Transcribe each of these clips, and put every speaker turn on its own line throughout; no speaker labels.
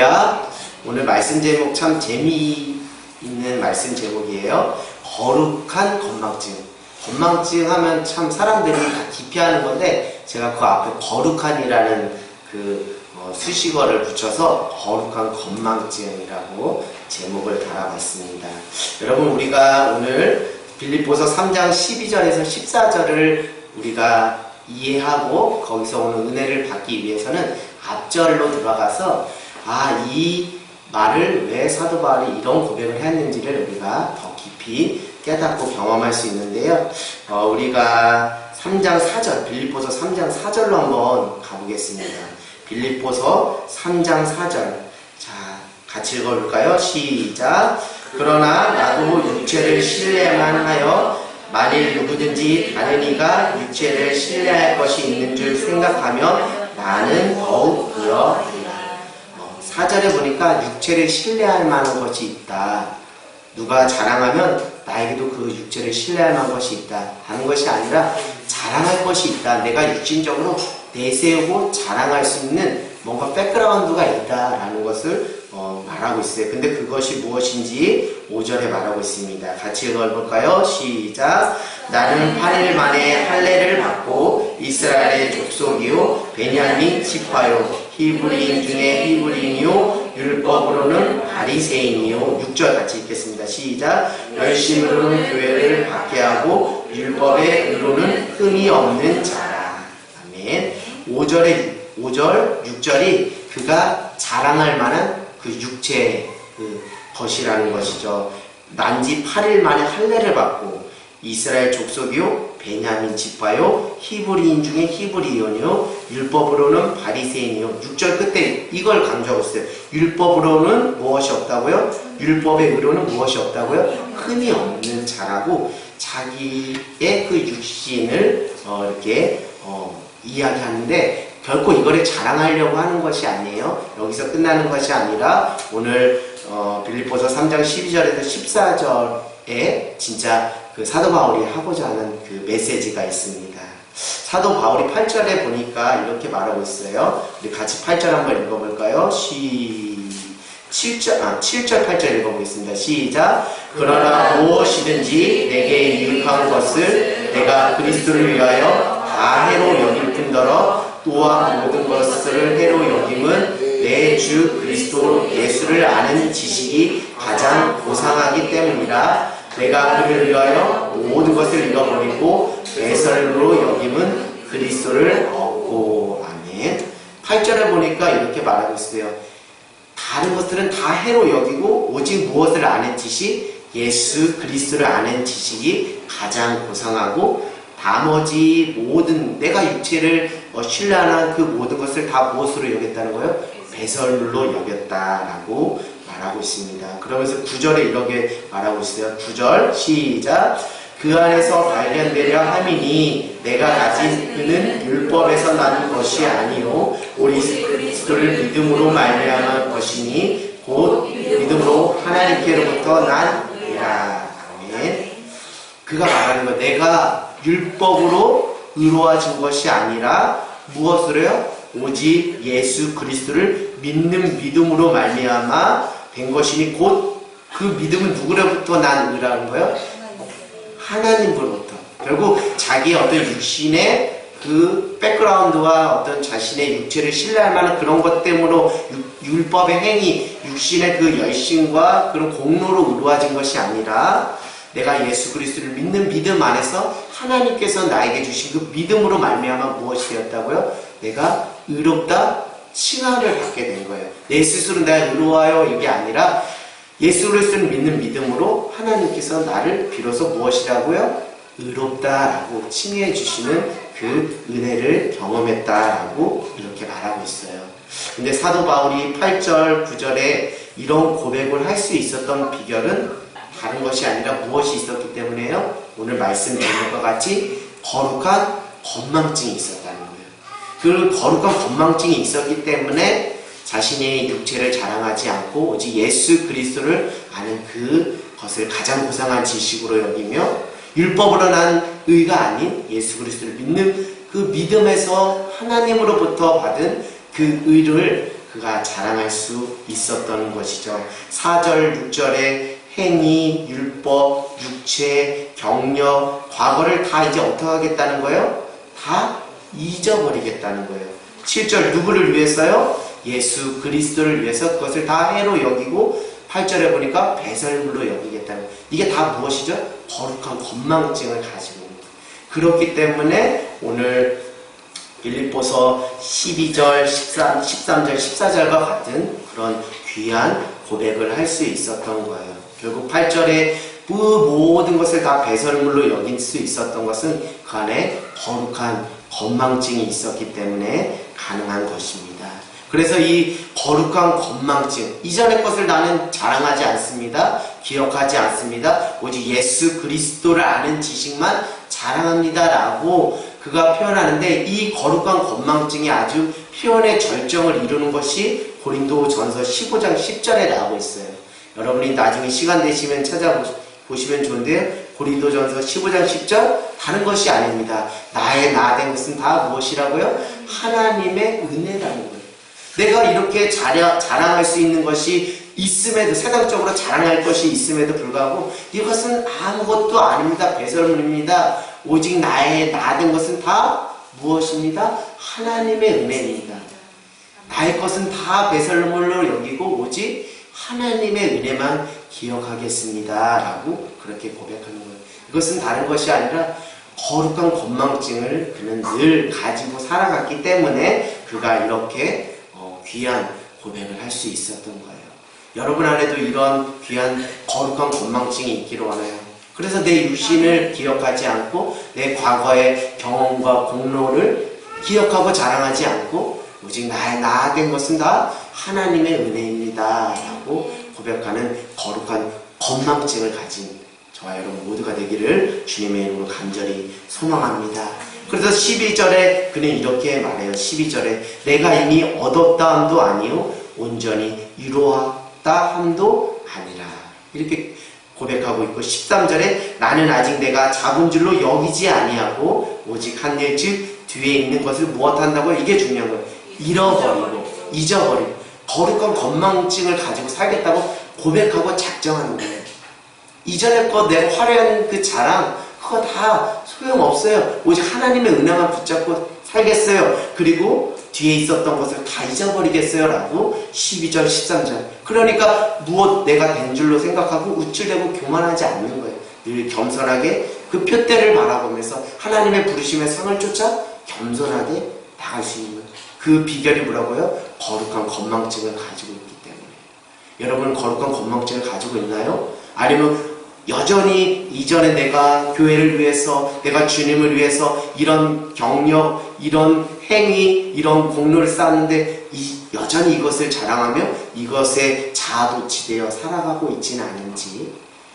할렐루야. 오늘 말씀 제목 참 재미있는 말씀 제목이에요. 거룩한 건망증. 건망증 하면 참 사람들이 다 기피하는 건데, 제가 그 앞에 거룩한이라는 수식어를 붙여서 거룩한 건망증이라고 제목을 달아봤습니다. 여러분, 우리가 오늘 빌립보서 3장 12절에서 14절을 우리가 이해하고 거기서 오는 은혜를 받기 위해서는 앞절로 들어가서 이 말을 왜 사도 바울이 이런 고백을 했는지를 우리가 더 깊이 깨닫고 경험할 수 있는데요. 우리가 3장 4절, 빌립보서 3장 4절로 한번 가보겠습니다. 빌립보서 3장 4절. 자, 같이 읽어볼까요? 시작. 그러나 나도 육체를 신뢰만 하여 만일 누구든지 다른 이가 육체를 신뢰할 것이 있는 줄 생각하면 나는 더욱 그러리라. 4절에 보니까 육체를 신뢰할 만한 것이 있다. 누가 자랑하면 나에게도 그 육체를 신뢰할 만한 것이 있다 하는 것이 아니라 자랑할 것이 있다. 내가 육신적으로 내세우고 자랑할 수 있는 뭔가 백그라운드가 있다라는 것을 말하고 있어요. 근데 그것이 무엇인지 5절에 말하고 있습니다. 같이 읽어볼까요? 시작. 나는 8일 만에 할례를 받고 이스라엘의 족속이요 베냐민 지파요 히브리인 중에 히브리인이요 율법으로는 바리새인이요. 6절 같이 읽겠습니다. 시작. 열심으로는 교회를 받게 하고 율법의 의로는 흠이 없는 자라. 아멘. 5절, 6절이 그가 자랑할 만한 그 육체의 것이라는 것이죠. 난지 8일 만에 할례를 받고 이스라엘 족속이요 베냐민 지파요 히브리인 중에 히브리인이요 율법으로는 바리새인이요. 6절 끝에 이걸 강조하고 있어요. 율법으로는 무엇이 없다고요? 율법의 의로는 무엇이 없다고요? 흠이 없는 자라고 자기의 그 육신을 이렇게 이야기하는데, 결코 이거를 자랑하려고 하는 것이 아니에요. 여기서 끝나는 것이 아니라 오늘 빌립보서 3장 12절에서 14절에 진짜 그 사도 바울이 하고자 하는 그 메시지가 있습니다. 사도 바울이 8절에 보니까 이렇게 말하고 있어요. 우리 같이 8절 한번 읽어볼까요? 7절 8절 읽어보겠습니다. 시작. 그러나 무엇이든지 내게 유익한 것을 내가 그리스도를 위하여 다 해로 여길 뿐더러 또한 모든 것을 해로 여김은 내 주 그리스도 예수를 아는 지식이 가장 고상하기 때문이라. 내가 그를 위하여 모든 것을 잃어버리고 배설로 여김은 그리스도를 얻고. 아멘. 8절에 보니까 이렇게 말하고 있어요. 다른 것들은 다 해로 여기고 오직 무엇을 아는 지식, 예수 그리스도를 아는 지식이 가장 고상하고, 나머지 모든 내가 육체를 신뢰하는 그 모든 것을 다 무엇으로 여겼다는 거예요? 배설물로 여겼다라고 말하고 있습니다. 그러면서 9절에 이렇게 말하고 있어요. 9절 시작. 그 안에서 발견되려 함이니 내가 가진 그는 율법에서 나는 것이 아니요 오직 그리스도를 믿음으로 말미암은 것이니 곧 믿음으로 하나님께로부터 난이라. 아멘. 그가 말하는 거, 내가 율법으로 의로워진 것이 아니라 무엇으로요? 오직 예수 그리스도를 믿는 믿음으로 말미암아 된 것이니 곧 그 믿음은 누구로부터 난 의라는 거예요? 하나님으로부터. 결국 자기의 어떤 육신의 그 백그라운드와 어떤 자신의 육체를 신뢰할 만한 그런 것 때문에 율법의 행위, 육신의 그 열심과 그런 공로로 의로워진 것이 아니라 내가 예수 그리스도를 믿는 믿음 안에서 하나님께서 나에게 주신 그 믿음으로 말미암아 무엇이 되었다고요? 내가 의롭다 칭함을 받게 된 거예요. 내 스스로 내가 의로워요 이게 아니라 예수 그리스도를 믿는 믿음으로 하나님께서 나를 비로소 무엇이라고요? 의롭다라고 칭해 주시는 그 은혜를 경험했다라고 이렇게 말하고 있어요. 근데 사도 바울이 8절, 9절에 이런 고백을 할 수 있었던 비결은 다른 것이 아니라 무엇이 있었기 때문에요? 오늘 말씀 드린 것과 같이 거룩한 건망증이 있었다는 거예요. 그 거룩한 건망증이 있었기 때문에 자신의 육체를 자랑하지 않고 오직 예수 그리스도를 아는 그것을 가장 고상한 지식으로 여기며 율법으로 난 의가 아닌 예수 그리스도를 믿는 그 믿음에서 하나님으로부터 받은 그 의를 그가 자랑할 수 있었던 것이죠. 4절, 6절에 행위, 율법, 육체, 경력, 과거를 다 이제 어떻게 하겠다는 거예요? 다 잊어버리겠다는 거예요. 7절 누구를 위해서요? 예수 그리스도를 위해서 그것을 다 해로 여기고 8절에 보니까 배설물로 여기겠다는 거예요. 이게 다 무엇이죠? 거룩한 건망증을 가지고 있는 거예요. 그렇기 때문에 오늘 빌립보서 12절, 13절, 14절과 같은 그런 귀한 고백을 할 수 있었던 거예요. 결국 8절에 그 모든 것을 다 배설물로 여길 수 있었던 것은 그 안에 거룩한 건망증이 있었기 때문에 가능한 것입니다. 그래서 이 거룩한 건망증, 이전의 것을 나는 자랑하지 않습니다. 기억하지 않습니다. 오직 예수 그리스도를 아는 지식만 자랑합니다 라고 그가 표현하는데, 이 거룩한 건망증이 아주 표현의 절정을 이루는 것이 고린도전서 15장 10절에 나오고 있어요. 여러분이 나중에 시간 되시면 찾아보시면 좋은데요. 고린도전서 15장 10절 다른 것이 아닙니다. 나의 나 된 것은 다 무엇이라고요? 하나님의 은혜라는 거예요. 내가 이렇게 자랑할 수 있는 것이 있음에도, 세상적으로 자랑할 것이 있음에도 불구하고 이것은 아무것도 아닙니다. 배설물입니다. 오직 나의 나 된 것은 다 무엇입니다? 하나님의 은혜입니다. 나의 것은 다 배설물로 여기고 오직 하나님의 은혜만 기억하겠습니다 라고 그렇게 고백하는 거예요. 이것은 다른 것이 아니라 거룩한 건망증을 그는 늘 가지고 살아갔기 때문에 그가 이렇게 귀한 고백을 할 수 있었던 거예요. 여러분 안에도 이런 귀한 거룩한 건망증이 있기를 원해요. 그래서 내 유신을 기억하지 않고 내 과거의 경험과 공로를 기억하고 자랑하지 않고 오직 나의 나 된 것은 다 하나님의 은혜입니다 라고 고백하는 거룩한 건망증을 가진 저와 여러분 모두가 되기를 주님의 이름으로 간절히 소망합니다. 그래서 12절에 그는 이렇게 말해요. 12절에 내가 이미 얻었다 함도 아니요 온전히 이루었다 함도 아니라 이렇게 고백하고 있고, 13절에 나는 아직 내가 잡은 줄로 여기지 아니하고 오직 한 일 즉 뒤에 있는 것을 무엇한다고? 이게 중요한 거예요. 잃어버리고 잊어버리고 거룩한 건망증을 가지고 살겠다고 고백하고 작정하는 거예요. 이전에 거 내가 화려한 그 자랑 그거 다 소용없어요. 오직 하나님의 은혜만 붙잡고 살겠어요. 그리고 뒤에 있었던 것을 다 잊어버리겠어요 라고 12절 13절 그러니까 무엇 내가 된 줄로 생각하고 우쭐대고 교만하지 않는 거예요. 늘 겸손하게 그 표대를 바라보면서 하나님의 부르심의 상을 쫓아 겸손하게 나갈 수 있는 거예요. 그 비결이 뭐라고요? 거룩한 건망증을 가지고 있기 때문에. 여러분 거룩한 건망증을 가지고 있나요? 아니면 여전히 이전에 내가 교회를 위해서, 내가 주님을 위해서 이런 경력, 이런 행위, 이런 공로를 쌓았는데 여전히 이것을 자랑하며 이것에 자아도취되어 살아가고 있지는 않은지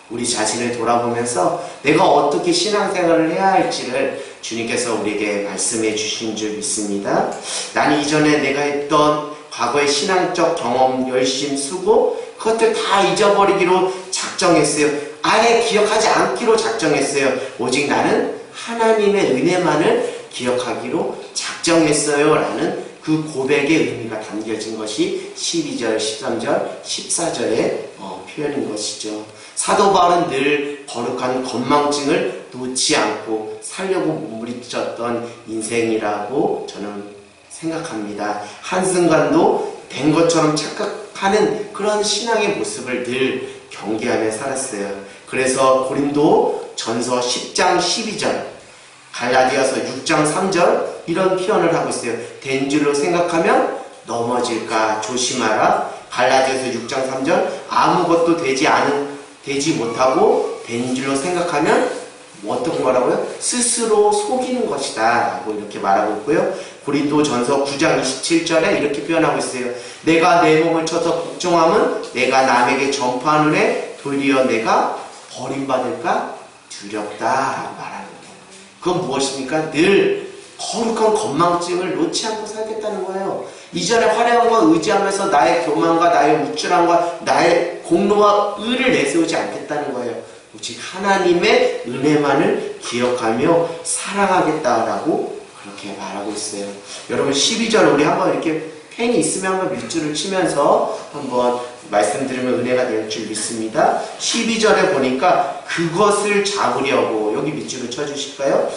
우리 자신을 돌아보면서 내가 어떻게 신앙생활을 해야 할지를 주님께서 우리에게 말씀해 주신 줄 믿습니다. 나는 이전에 내가 했던 과거의 신앙적 경험, 열심, 수고 그것들 다 잊어버리기로 작정했어요. 아예 기억하지 않기로 작정했어요. 오직 나는 하나님의 은혜만을 기억하기로 작정했어요 라는 그 고백의 의미가 담겨진 것이 12절, 13절, 14절의 표현인 것이죠. 사도 바울은 늘 거룩한 건망증을 놓지 않고 살려고 몸부림쳤던 인생이라고 저는 생각합니다. 한순간도 된 것처럼 착각하는 그런 신앙의 모습을 늘 경계하며 살았어요. 그래서 고린도 전서 10장 12절, 갈라디아서 6장 3절 이런 표현을 하고 있어요. 된 줄로 생각하면 넘어질까 조심하라. 갈라디아서 6장 3절 아무것도 되지 못하고 된 줄로 생각하면 어떤 거라고요? 스스로 속이는 것이다 라고 이렇게 말하고 있고요. 고린도 전서 9장 27절에 이렇게 표현하고 있어요. 내가 내 몸을 쳐서 복종함은 내가 남에게 전파하느래 도리어 내가 버림받을까 두렵다 라고 말하는 거예요. 그건 무엇입니까? 늘 거룩한 건망증을 놓지 않고 살겠다는 거예요. 이전에 화려한 거 의지하면서 나의 교만과 나의 우쭐함과 나의 공로와 의를 내세우지 않겠다는 거예요. 오직 하나님의 은혜만을 기억하며 살아가겠다라고 그렇게 말하고 있어요. 여러분 12절 우리 한번 이렇게 펜이 있으면 한번 밑줄을 치면서 한번 말씀드리면 은혜가 될 줄 믿습니다. 12절에 보니까 그것을 잡으려고, 여기 밑줄을 쳐주실까요?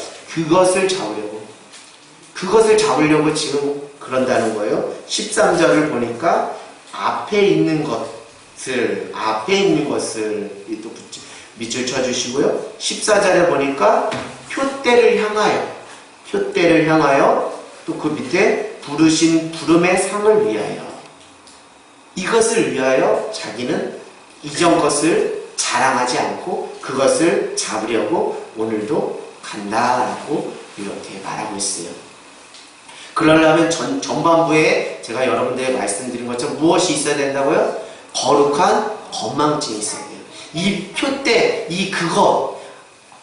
그것을 잡으려고 지금 그런다는 거예요. 13절을 보니까 앞에 있는 것을 또 밑줄 쳐주시고요. 14절에 보니까 표대를 향하여 또 그 밑에 부르신 부름의 상을 위하여, 이것을 위하여 자기는 이전 것을 자랑하지 않고 그것을 잡으려고 오늘도 간다라고 이렇게 말하고 있어요. 그러려면 전반부에 제가 여러분들에게 말씀드린 것처럼 무엇이 있어야 된다고요? 거룩한 건망증이 있어야 돼요. 이 표대,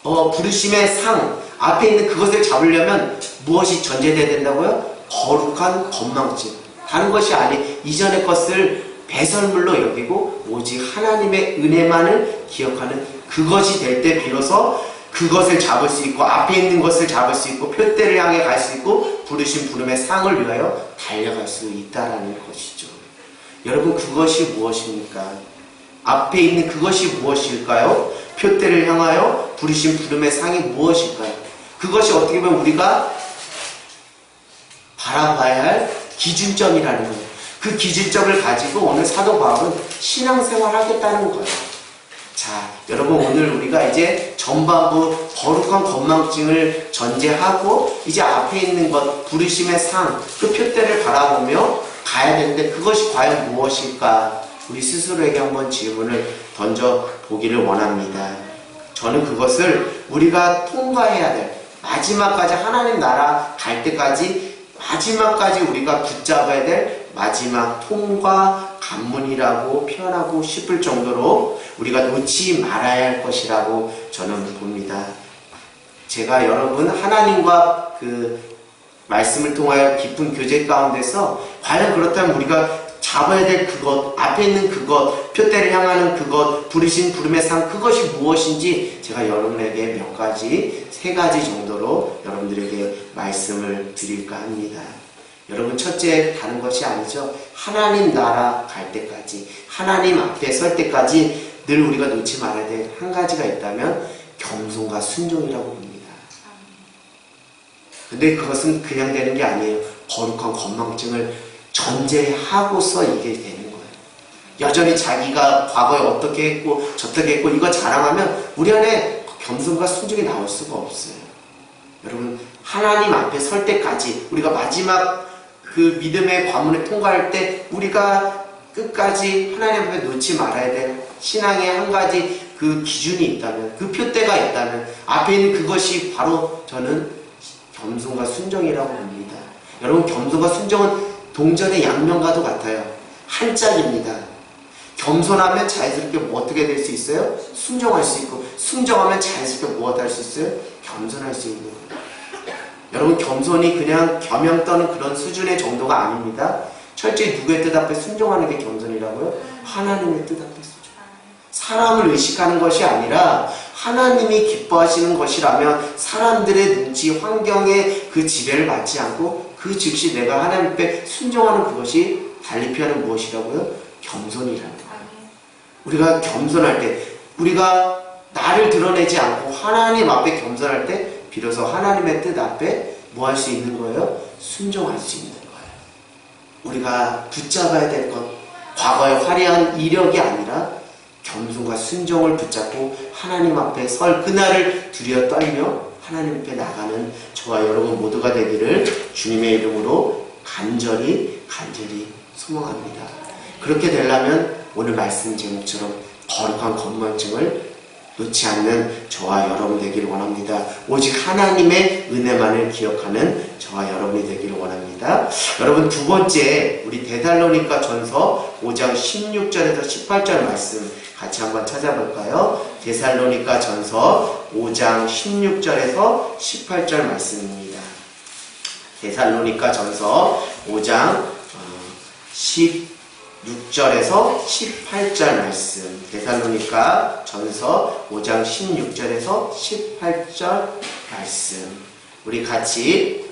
부르심의 상, 앞에 있는 그것을 잡으려면 무엇이 전제돼야 된다고요? 거룩한 건망증. 다른 것이 아니, 이전의 것을 배설물로 여기고 오직 하나님의 은혜만을 기억하는 그것이 될 때 비로소 그것을 잡을 수 있고, 앞에 있는 것을 잡을 수 있고, 표대를 향해 갈 수 있고, 부르신 부름의 상을 위하여 달려갈 수 있다라는 것이죠. 여러분, 그것이 무엇입니까? 앞에 있는 그것이 무엇일까요? 표대를 향하여 부르신 부름의 상이 무엇일까요? 그것이 어떻게 보면 우리가 바라봐야 할 기준점이라는 거예요. 그 기준점을 가지고 오늘 사도 바울은 신앙생활 하겠다는 거예요. 자, 여러분, 오늘 우리가 이제 전반부 거룩한 건망증을 전제하고 이제 앞에 있는 것, 부르심의 상, 그 표대를 바라보며 가야 되는데 그것이 과연 무엇일까? 우리 스스로에게 한번 질문을 던져보기를 원합니다. 저는 그것을 우리가 통과해야 될, 마지막까지 하나님 나라 갈 때까지 마지막까지 우리가 붙잡아야 될 마지막 통과 관문이라고 표현하고 싶을 정도로 우리가 놓지 말아야 할 것이라고 저는 봅니다. 제가 여러분 하나님과 그 말씀을 통하여 깊은 교제 가운데서 과연 그렇다면 우리가 잡아야 될 그것, 앞에 있는 그것, 표대를 향하는 그것, 부르신 부름의 상, 그것이 무엇인지 제가 여러분에게 몇 가지, 3가지 정도로 여러분들에게 말씀을 드릴까 합니다. 여러분, 첫째, 다른 것이 아니죠. 하나님 나라 갈 때까지, 하나님 앞에 설 때까지 늘 우리가 놓지 말아야 될 한 가지가 있다면 겸손과 순종이라고 봅니다. 근데 그것은 그냥 되는 게 아니에요. 거룩한 건망증을 전제하고서 이게 되는 거예요. 여전히 자기가 과거에 어떻게 했고 저떻게 했고 이거 자랑하면 우리 안에 겸손과 순종이 나올 수가 없어요. 여러분, 하나님 앞에 설 때까지 우리가 마지막 그 믿음의 관문을 통과할 때 우리가 끝까지 하나님 앞에 놓지 말아야 될 신앙의 한 가지 그 기준이 있다면, 그 표대가 있다면 앞에 있는 그것이 바로 저는 겸손과 순종이라고 봅니다. 여러분, 겸손과 순종은 동전의 양면과도 같아요. 한 짝입니다. 겸손하면 자연스럽게 어떻게 될 수 있어요? 순종할 수 있고, 순종하면 자연스럽게 무엇 할 수 있어요? 겸손할 수 있는 거예요. 여러분, 겸손이 그냥 겸양 떠는 그런 수준의 정도가 아닙니다. 철저히 누구의 뜻 앞에 순종하는 게 겸손이라고요? 하나님의 뜻 앞에 순종. 사람을 의식하는 것이 아니라 하나님이 기뻐하시는 것이라면 사람들의 눈치, 환경의 그 지배를 받지 않고 그 즉시 내가 하나님 앞에 순종하는 그것이 달리 표현은 무엇이라고요? 겸손이라는 거예요. 우리가 겸손할 때, 우리가 나를 드러내지 않고 하나님 앞에 겸손할 때 비로소 하나님의 뜻 앞에 뭐 할 수 있는 거예요? 순종할 수 있는 거예요. 우리가 붙잡아야 될 것, 과거의 화려한 이력이 아니라 겸손과 순종을 붙잡고 하나님 앞에 설 그날을 두려워 떨며 하나님 앞에 나가는 저와 여러분 모두가 되기를 주님의 이름으로 간절히 소망합니다. 그렇게 되려면 오늘 말씀 제목처럼 거룩한 건망증을 놓지 않는 저와 여러분 되기를 원합니다. 오직 하나님의 은혜만을 기억하는 저와 여러분이 되기를 원합니다. 여러분, 두 번째, 우리 데살로니가 전서 5장 16절에서 18절 말씀 같이 한번 찾아볼까요? 데살로니가 전서 5장 16절에서 18절 말씀입니다. 데살로니가 전서 5장 16절에서 18절 말씀. 데살로니가 전서 5장 16절에서 18절 말씀. 우리 같이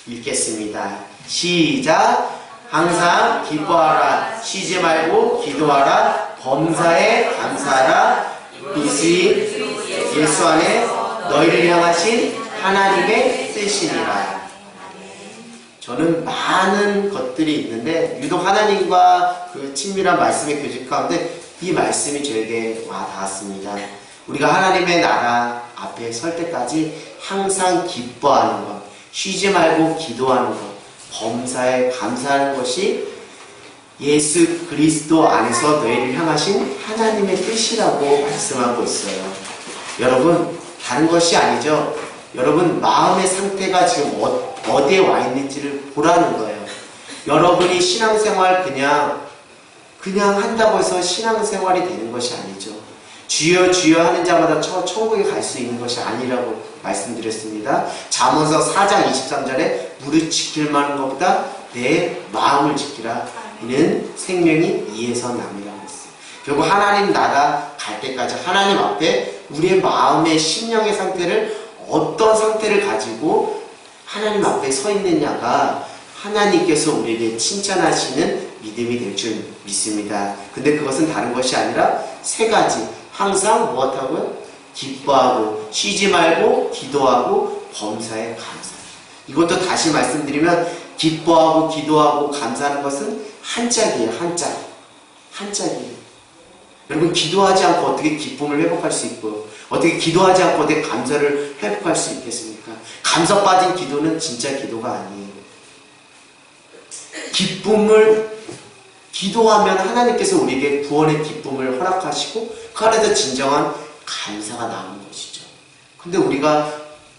읽겠습니다. 시작. 항상 기뻐하라. 쉬지 말고 기도하라. 범사에 감사하라. 이것이 예수 안에 너희를 향하신 하나님의 뜻이니라. 저는 많은 것들이 있는데 유독 하나님과 그 친밀한 말씀의 교집 가운데 이 말씀이 저에게 와 닿았습니다. 우리가 하나님의 나라 앞에 설 때까지 항상 기뻐하는 것, 쉬지 말고 기도하는 것, 범사에 감사하는 것이 예수 그리스도 안에서 너희를 향하신 하나님의 뜻이라고 말씀하고 있어요. 여러분, 다른 것이 아니죠. 여러분 마음의 상태가 지금 어디에 와 있는지를 보라는 거예요. 여러분이 신앙생활 그냥 한다고 해서 신앙생활이 되는 것이 아니죠. 주여 주여 하는 자마다 천국에 갈 수 있는 것이 아니라고 말씀드렸습니다. 잠언서 4장 23절에 무릇 지킬 만한 것보다 내 마음을 지키라. 이는 생명이 이에서 남이라고 했어요. 결국 하나님 나라 갈 때까지 하나님 앞에 우리의 마음의 심령의 상태를 어떤 상태를 가지고 하나님 앞에 서 있느냐가 하나님께서 우리에게 칭찬하시는 믿음이 될 줄 믿습니다. 근데 그것은 다른 것이 아니라 세 가지. 항상 무엇하고요? 기뻐하고 쉬지 말고 기도하고 범사에 감사. 이것도 다시 말씀드리면 기뻐하고 기도하고 감사하는 것은 한짝이에요. 한짝이에요. 여러분 기도하지 않고 어떻게 기쁨을 회복할 수 있고 어떻게 기도하지 않고 어떻게 감사를 회복할 수 있겠습니까? 감사 빠진 기도는 진짜 기도가 아니에요. 기쁨을 기도하면 하나님께서 우리에게 구원의 기쁨을 허락하시고 그 안에서 진정한 감사가 나오는 것이죠. 근데 우리가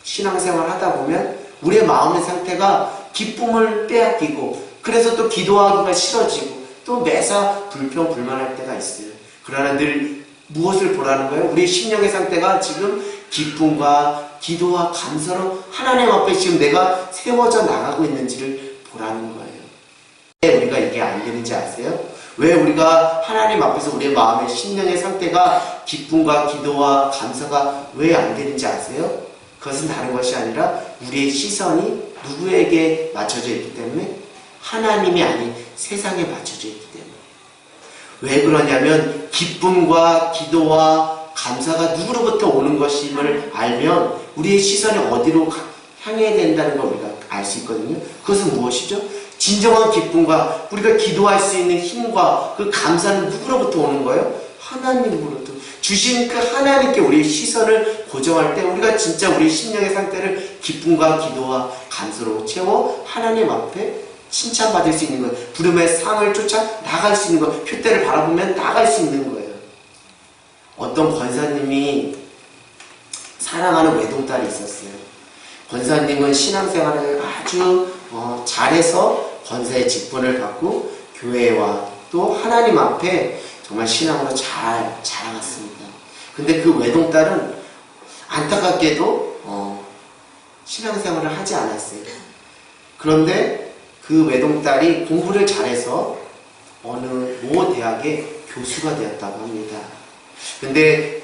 신앙생활 하다 보면 우리의 마음의 상태가 기쁨을 빼앗기고 그래서 또 기도하기가 싫어지고 또 매사 불평불만할 때가 있어요. 그러나 늘 무엇을 보라는 거예요? 우리 심령의 상태가 지금 기쁨과 기도와 감사로 하나님 앞에 지금 내가 세워져 나가고 있는지를 보라는 거예요. 왜 우리가 이게 안 되는지 아세요? 왜 우리가 하나님 앞에서 우리의 마음의 심령의 상태가 기쁨과 기도와 감사가 왜 안 되는지 아세요? 그것은 다른 것이 아니라 우리의 시선이 누구에게 맞춰져 있기 때문에 하나님이 아닌 세상에 맞춰져 있기 때문에. 왜 그러냐면 기쁨과 기도와 감사가 누구로부터 오는 것임을 알면 우리의 시선이 어디로 향해야 된다는 걸 우리가 알 수 있거든요. 그것은 무엇이죠? 진정한 기쁨과 우리가 기도할 수 있는 힘과 그 감사는 누구로부터 오는 거예요? 하나님으로부터. 주신 그 하나님께 우리의 시선을 고정할 때 우리가 진짜 우리 심령의 상태를 기쁨과 기도와 감사로 채워 하나님 앞에 칭찬받을 수 있는 거예요. 부름의 상을 쫓아 나갈 수 있는 거예요. 표대를 바라보면 나갈 수 있는 거예요. 어떤 권사님이 사랑하는 외동딸이 있었어요. 권사님은 신앙생활을 아주 잘해서 권사의 직분을 받고 교회와 또 하나님 앞에 정말 신앙으로 잘 자라갔습니다. 근데 그 외동딸은 안타깝게도 신앙생활을 하지 않았어요. 그런데 그 외동딸이 공부를 잘해서 어느 모 대학의 교수가 되었다고 합니다. 근데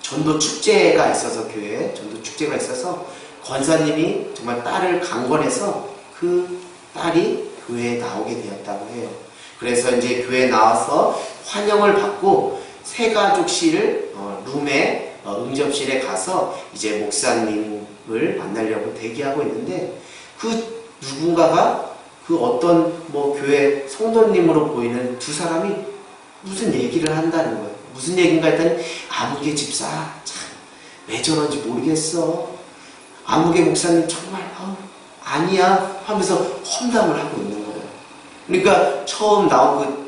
전도 축제가 있어서 교회에 전도 축제가 있어서 권사님이 정말 딸을 강권해서 그 딸이 교회에 나오게 되었다고 해요. 그래서 이제 교회에 나와서 환영을 받고 세 가족실을 룸에 응접실에 가서 이제 목사님을 만나려고 대기하고 있는데 그 누군가가 그 어떤 교회 성도님으로 보이는 두 사람이 무슨 얘기를 한다는 거예요. 무슨 얘기인가 했더니 아무개 집사 참 왜 저런지 모르겠어. 아무개 목사님 정말 아니야 하면서 험담을 하고 있는 거예요. 그러니까 처음 나온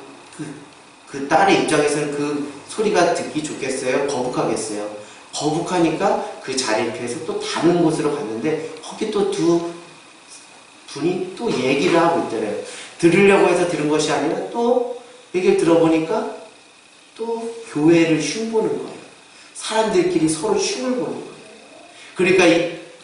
그 딸의 입장에서는 그 소리가 듣기 좋겠어요? 거북하겠어요? 거북하니까 그 자리를 피해서 또 다른 곳으로 갔는데 거기 또 두 분이 또 얘기를 하고 있더래요. 들으려고 해서 들은 것이 아니라 또 얘기를 들어보니까 또 교회를 흉보는 거예요. 사람들끼리 서로 흉을 보는 거예요. 그러니까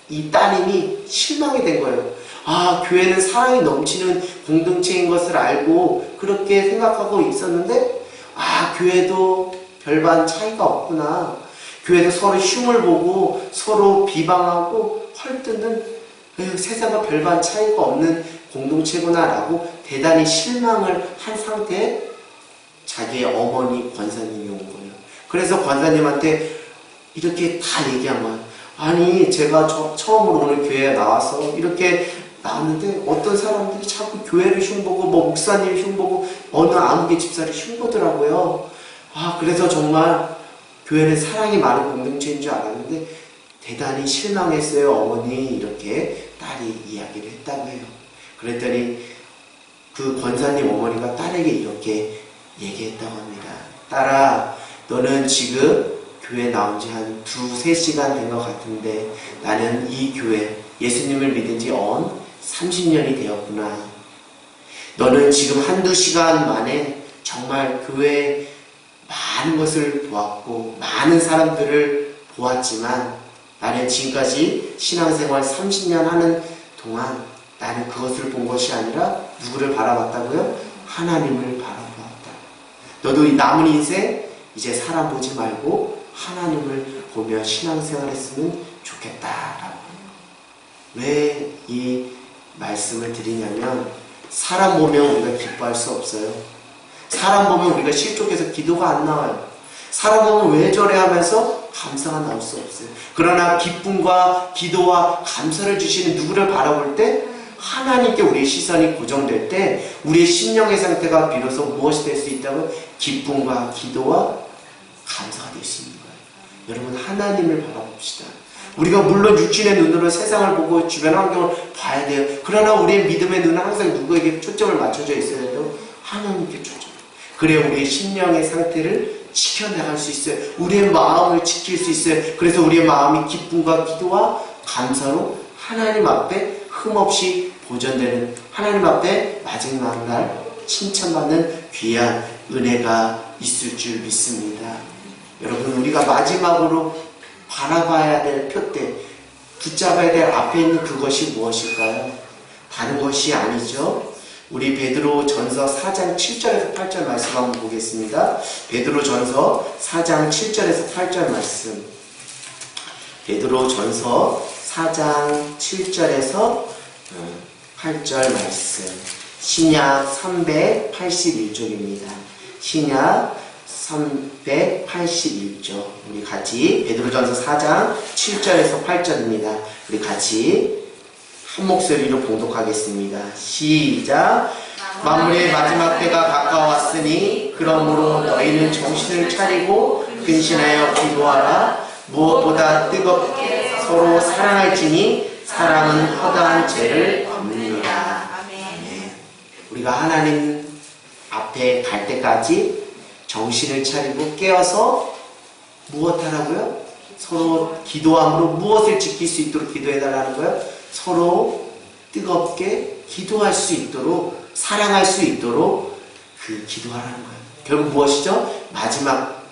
이 따님이 실망이 된 거예요. 아, 교회는 사랑이 넘치는 공동체인 것을 알고 그렇게 생각하고 있었는데 아, 교회도 별반 차이가 없구나. 교회도 서로 흉을 보고 서로 비방하고 헐뜯는 세상과 별반 차이가 없는 공동체구나 라고 대단히 실망을 한 상태에 자기의 어머니 권사님이 온 거예요. 그래서 권사님한테 이렇게 다 얘기한 거예요. 아니 제가 처음으로 오늘 교회에 나와서 이렇게 나왔는데 어떤 사람들이 자꾸 교회를 흉보고 뭐 목사님 흉보고 어느 아무개 집사를 흉보더라고요. 그래서 정말 교회는 사랑이 많은 공동체인 줄 알았는데 대단히 실망했어요. 어머니 이렇게 딸이 이야기를 했다고 해요. 그랬더니 그 권사님 어머니가 딸에게 이렇게 얘기했다고 합니다. 딸아, 너는 지금 교회 나온 지 한 2-3시간 된 것 같은데 나는 이 교회 예수님을 믿은 지 30년이 되었구나. 너는 지금 1-2시간 만에 정말 교회에 많은 것을 보았고 많은 사람들을 보았지만 나는 지금까지 신앙생활 30년 하는 동안 나는 그것을 본 것이 아니라 누구를 바라봤다고요? 하나님을 바라보았다. 너도 이 남은 인생 이제 사람 보지 말고 하나님을 보며 신앙생활 했으면 좋겠다라고. 왜 이 말씀을 드리냐면 사람 보면 우리가 기뻐할 수 없어요. 사람 보면 우리가 실족해서 기도가 안 나와요. 사람 보면 왜 저래 하면서 감사가 나올 수 없어요. 그러나 기쁨과 기도와 감사를 주시는 누구를 바라볼 때 하나님께 우리의 시선이 고정될 때 우리의 심령의 상태가 비로소 무엇이 될 수 있다고? 기쁨과 기도와 감사가 될 수 있는 거예요. 여러분 하나님을 바라봅시다. 우리가 물론 육신의 눈으로 세상을 보고 주변 환경을 봐야 돼요. 그러나 우리의 믿음의 눈은 항상 누구에게 초점을 맞춰져 있어야 돼요? 하나님께 초점. 그래야 우리의 심령의 상태를 지켜나갈 수 있어요. 우리의 마음을 지킬 수 있어요. 그래서 우리의 마음이 기쁨과 기도와 감사로 하나님 앞에 흠없이 보존되는, 하나님 앞에 마지막 날 칭찬받는 귀한 은혜가 있을 줄 믿습니다. 여러분 우리가 마지막으로 바라봐야 될 표대, 붙잡아야 될 앞에 있는 그것이 무엇일까요? 다른 것이 아니죠. 우리 베드로 전서 4장 7절에서 8절 말씀 한번 보겠습니다. 베드로 전서 4장 7절에서 8절 말씀. 베드로 전서 4장 7절에서 8절 말씀. 신약 381쪽입니다. 신약 381쪽. 우리 같이 베드로전서 4장 7절에서 8절입니다. 우리 같이 한 목소리로 봉독하겠습니다. 시작. 만물의 마지막 때가 가까웠으니 그러므로 너희는 정신을 차리고 근신하여 기도하라. 무엇보다 뜨겁게 서로 사랑할지니 사랑은 허다한 죄를 덮느니라. 아멘. 우리가 하나님 앞에 갈 때까지 정신을 차리고 깨어서 무엇 하라고요? 서로 기도함으로 무엇을 지킬 수 있도록 기도해달라는 거예요? 서로 뜨겁게 기도할 수 있도록, 사랑할 수 있도록 그 기도하라는 거예요. 결국 무엇이죠? 마지막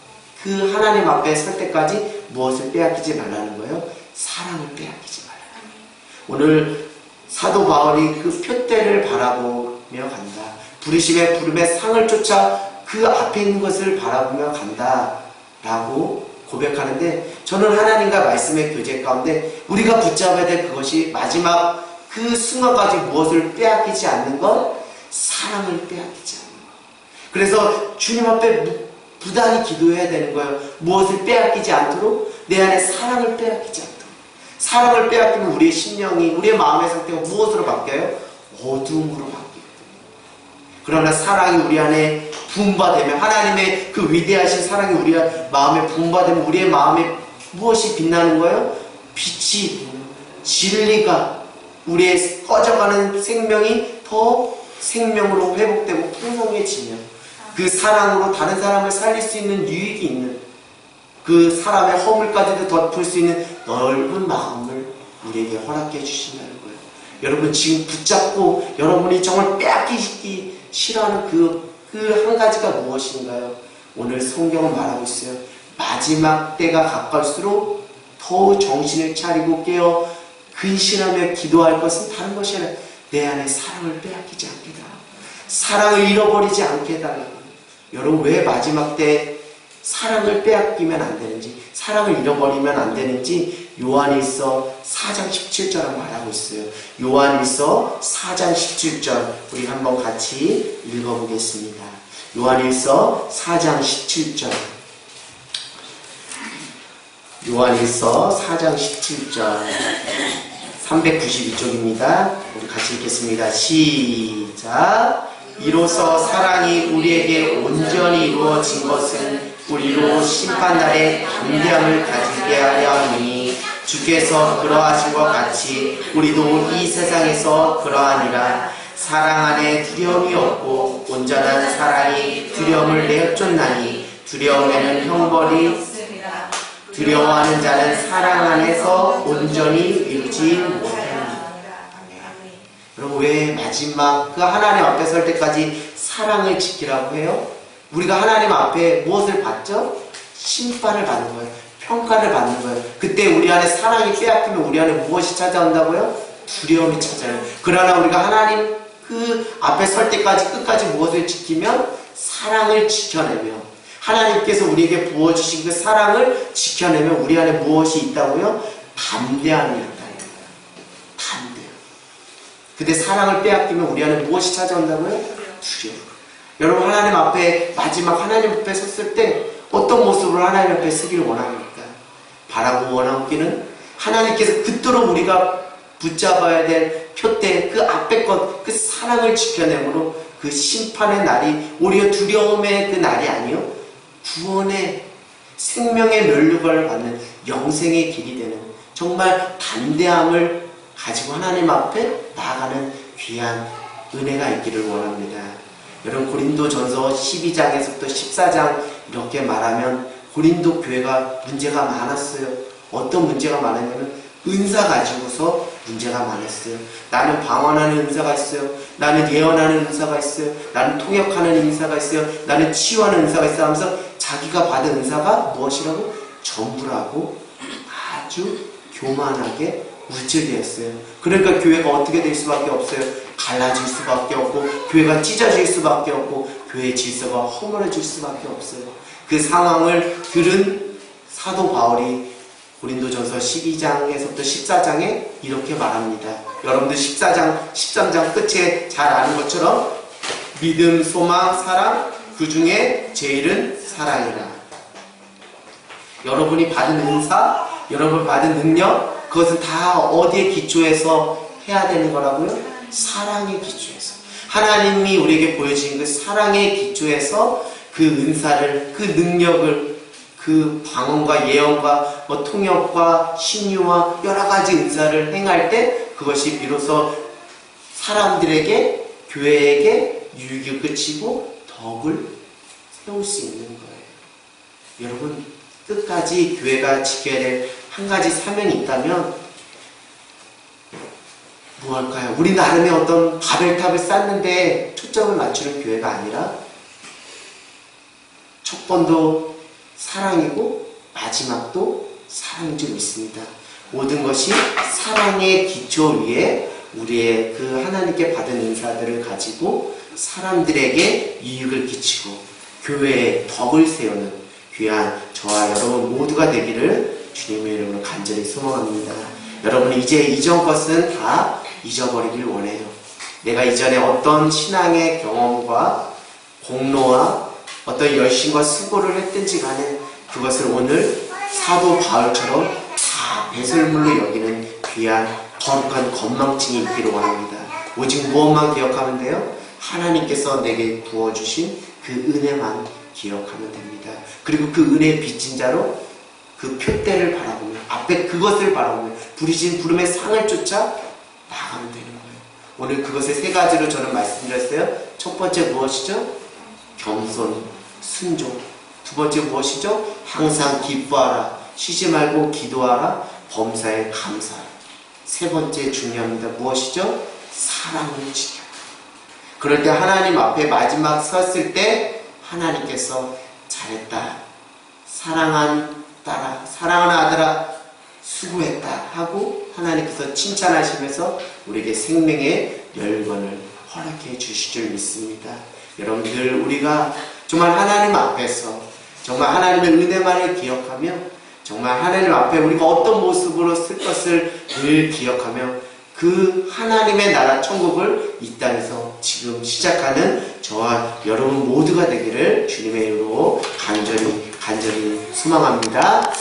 그 하나님 앞에 설 때까지 무엇을 빼앗기지 말라는 거예요? 사랑을 빼앗기지 말라는 거예요. 오늘 사도 바울이 그 표대를 바라보며 간다. 부르심의 부름의 상을 쫓아 그 앞에 있는 것을 바라보며 간다 라고 고백하는데, 저는 하나님과 말씀의 교제 가운데 우리가 붙잡아야 될 그것이 마지막 그 순간까지 무엇을 빼앗기지 않는 것? 사랑을 빼앗기지 않는 것. 그래서 주님 앞에 부단히 기도해야 되는 거예요. 무엇을 빼앗기지 않도록, 내 안에 사랑을 빼앗기지 않도록. 사랑을 빼앗기면 우리의 심령이, 우리의 마음의 상태가 무엇으로 바뀌어요? 어두움으로 바뀌어요. 그러나 사랑이 우리 안에 부음받으면, 하나님의 그 위대하신 사랑이 우리 마음에 부음받으면 우리의 마음에 무엇이 빛나는 거예요? 빛이, 진리가, 우리의 꺼져가는 생명이 더 생명으로 회복되고 풍성해지면 그 사랑으로 다른 사람을 살릴 수 있는 유익이 있는, 그 사람의 허물까지도 덮을 수 있는 넓은 마음을 우리에게 허락해 주신다는 거예요. 여러분 지금 붙잡고 여러분이 정말 빼앗기기 싫어하는 그 한 가지가 무엇인가요? 오늘 성경은 말하고 있어요. 마지막 때가 가까울수록 더욱 정신을 차리고 깨어 근신하며 기도할 것은 다른 것이 아니라 내 안에 사랑을 빼앗기지 않게 해달라. 사랑을 잃어버리지 않게 해달라. 여러분 왜 마지막 때 사랑을 빼앗기면 안 되는지, 사랑을 잃어버리면 안 되는지 요한일서 4장 17절을 말하고 있어요. 요한일서 4장 17절 우리 한번 같이 읽어보겠습니다. 요한일서 4장 17절. 요한일서 4장 17절 392쪽입니다. 우리 같이 읽겠습니다. 시작. 이로써 사랑이 우리에게 온전히 이루어진 것은 우리로 심판날에 담대함을 가지게 하려 하니 주께서 그러하신 것 같이 우리도 이 세상에서 그러하니라. 사랑 안에 두려움이 없고 온전한 사랑이 두려움을 내쫓나니 두려움에는 형벌이 두려워하는 자는 사랑 안에서 온전히 이루지 못합니다. 여러분, 왜 마지막 그 하나님 앞에 설 때까지 사랑을 지키라고 해요? 우리가 하나님 앞에 무엇을 받죠? 심판을 받는 거예요. 평가를 받는 거예요. 그때 우리 안에 사랑이 빼앗기면 우리 안에 무엇이 찾아온다고요? 두려움이 찾아요. 그러나 우리가 하나님 그 앞에 설 때까지 끝까지 무엇을 지키면? 사랑을 지켜내며 하나님께서 우리에게 부어주신 그 사랑을 지켜내면 우리 안에 무엇이 있다고요? 담대함이 있다는 거예요. 담대함. 근데 사랑을 빼앗기면 우리 안에 무엇이 찾아온다고요? 두려움. 여러분, 하나님 앞에 마지막 하나님 앞에 섰을 때 어떤 모습으로 하나님 앞에 서기를 원합니까? 바라고 원하기는 하나님께서 그토록 우리가 붙잡아야 될 표대 그 앞에 것, 그 사랑을 지켜내므로 그 심판의 날이 오히려 두려움의 그 날이 아니요 구원의 생명의 면류관을 받는 영생의 길이 되는 정말 담대함을 가지고 하나님 앞에 나아가는 귀한 은혜가 있기를 원합니다. 여러분, 고린도전서 12장에서부터 14장 이렇게 말하면 고린도 교회가 문제가 많았어요. 어떤 문제가 많았냐면 은사 가지고서 문제가 많았어요. 나는 방언하는 은사가 있어요. 나는 예언하는 은사가 있어요. 나는 통역하는 은사가 있어요. 나는 치유하는 은사가 있어요 하면서 자기가 받은 은사가 무엇이라고? 전부라고 아주 교만하게 무찌르했어요. 그러니까 교회가 어떻게 될 수밖에 없어요. 갈라질 수밖에 없고 교회가 찢어질 수밖에 없고 교회의 질서가 허물어질 수밖에 없어요. 그 상황을 들은 사도 바울이 고린도전서 12장에서부터 14장에 이렇게 말합니다. 여러분들 14장, 13장 끝에 잘 아는 것처럼 믿음, 소망, 사랑, 그 중에 제일은 사랑이라. 여러분이 받은 은사, 여러분 받은 능력, 그것은 다 어디에 기초해서 해야 되는 거라고요? 사랑의 기초에서. 하나님이 우리에게 보여주신 그 사랑의 기초에서 그 은사를, 그 능력을, 그 방언과 예언과 통역과 신유와 여러가지 은사를 행할 때 그것이 비로소 사람들에게, 교회에게 유익을 그치고 덕을 세울 수 있는 거예요. 여러분, 끝까지 교회가 지켜야 될 한 가지 사명이 있다면 무엇일까요? 우리 나름의 어떤 바벨탑을 쌓는데 초점을 맞추는 교회가 아니라 첫 번도 사랑이고 마지막도 사랑인 줄 믿습니다. 모든 것이 사랑의 기초 위에 우리의 그 하나님께 받은 은사들을 가지고 사람들에게 이익을 끼치고 교회에 덕을 세우는 귀한 저와 여러분 모두가 되기를 주님의 이름으로 간절히 소망합니다. 여러분, 이제 이전 것은 다 잊어버리길 원해요. 내가 이전에 어떤 신앙의 경험과 공로와 어떤 열심과 수고를 했든지 간에 그것을 오늘 사도 바울처럼 다 배설물로 여기는 귀한 거룩한 건망증이 있기를 원합니다. 오직 무엇만 기억하면 돼요? 하나님께서 내게 부어주신 그 은혜만 기억하면 됩니다. 그리고 그 은혜의 빚진 자로 그 표대를 바라보며 앞에 그것을 바라보며 부르신 부름의 상을 쫓아 나가면 되는 거예요. 오늘 그것의 세 가지로 저는 말씀드렸어요. 첫 번째 무엇이죠? 겸손, 순종. 두 번째 무엇이죠? 항상 기뻐하라. 쉬지 말고 기도하라. 범사에 감사하라. 세 번째 중요합니다. 무엇이죠? 사랑을 지켜라. 그럴 때 하나님 앞에 마지막 섰을 때 하나님께서 잘했다. 사랑한 딸아, 사랑하는 아들아, 수고했다 하고 하나님께서 칭찬하시면서 우리에게 생명의 열권을 허락해 주실 줄 믿습니다. 여러분들, 우리가 정말 하나님 앞에서 정말 하나님의 은혜만을 기억하며 정말 하나님 앞에 우리가 어떤 모습으로 쓸 것을 늘 기억하며 그 하나님의 나라 천국을 이 땅에서 지금 시작하는 저와 여러분 모두가 되기를 주님의 이름으로 간절히 소망합니다.